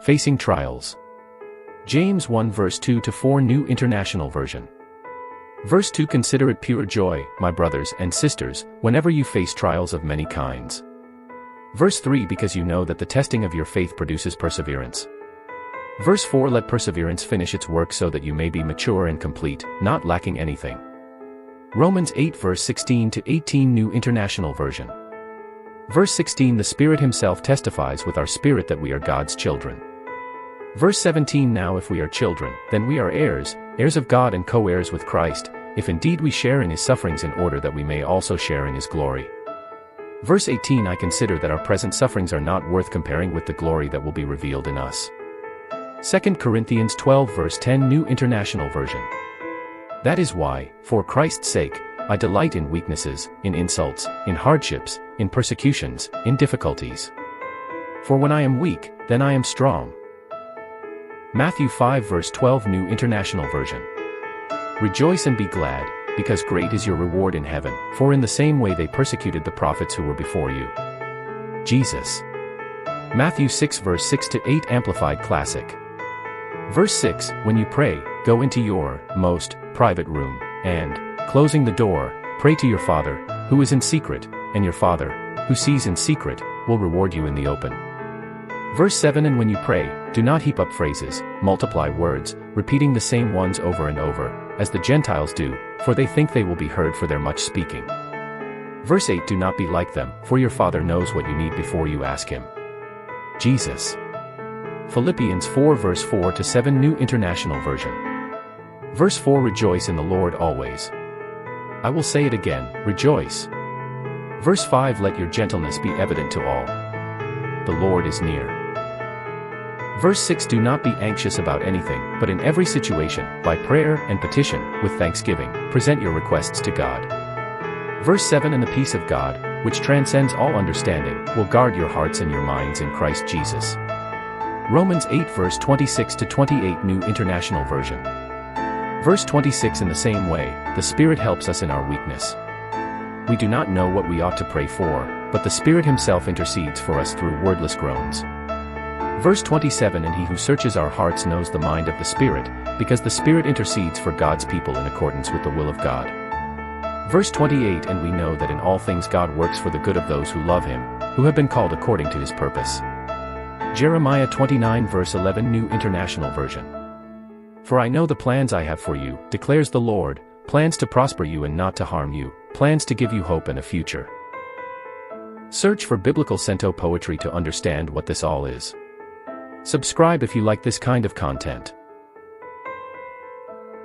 Facing Trials. James 1 verse 2-4 New International Version. Verse 2 Consider it pure joy, my brothers and sisters, whenever you face trials of many kinds. Verse 3 Because you know that the testing of your faith produces perseverance. Verse 4 Let perseverance finish its work so that you may be mature and complete, not lacking anything. Romans 8 verse 16-18 New International Version. Verse 16 The Spirit Himself testifies with our spirit that we are God's children. Verse 17 Now if we are children, then we are heirs, heirs of God and co-heirs with Christ, if indeed we share in His sufferings in order that we may also share in His glory. Verse 18 I consider that our present sufferings are not worth comparing with the glory that will be revealed in us. 2 Corinthians 12 verse 10 New International Version. That is why, for Christ's sake, I delight in weaknesses, in insults, in hardships, in persecutions, in difficulties. For when I am weak, then I am strong. Matthew 5 verse 12 New International Version. Rejoice and be glad, because great is your reward in heaven, for in the same way they persecuted the prophets who were before you. Jesus. Matthew 6 verse 6-8 Amplified Classic. Verse 6 When you pray, go into your most private room, and, closing the door, pray to your Father, who is in secret, and your Father, who sees in secret, will reward you in the open. Verse 7 And when you pray, do not heap up phrases, multiply words, repeating the same ones over and over, as the Gentiles do, for they think they will be heard for their much speaking. Verse 8 Do not be like them, for your Father knows what you need before you ask Him. Jesus. Philippians 4 verse 4-7 New International Version. Verse 4 Rejoice in the Lord always. I will say it again, rejoice. Verse 5 Let your gentleness be evident to all. The Lord is near. Verse 6 Do not be anxious about anything, but in every situation, by prayer and petition, with thanksgiving, present your requests to God. Verse 7 And the peace of God, which transcends all understanding, will guard your hearts and your minds in Christ Jesus. Romans 8 verse 26-28 New International Version. Verse 26 In the same way, the Spirit helps us in our weakness. We do not know what we ought to pray for, but the Spirit Himself intercedes for us through wordless groans. Verse 27 And He who searches our hearts knows the mind of the Spirit, because the Spirit intercedes for God's people in accordance with the will of God. Verse 28 And we know that in all things God works for the good of those who love Him, who have been called according to His purpose. Jeremiah 29 verse 11 New International Version. For I know the plans I have for you, declares the Lord, plans to prosper you and not to harm you, plans to give you hope and a future. Search for biblical cento poetry to understand what this all is. Subscribe if you like this kind of content.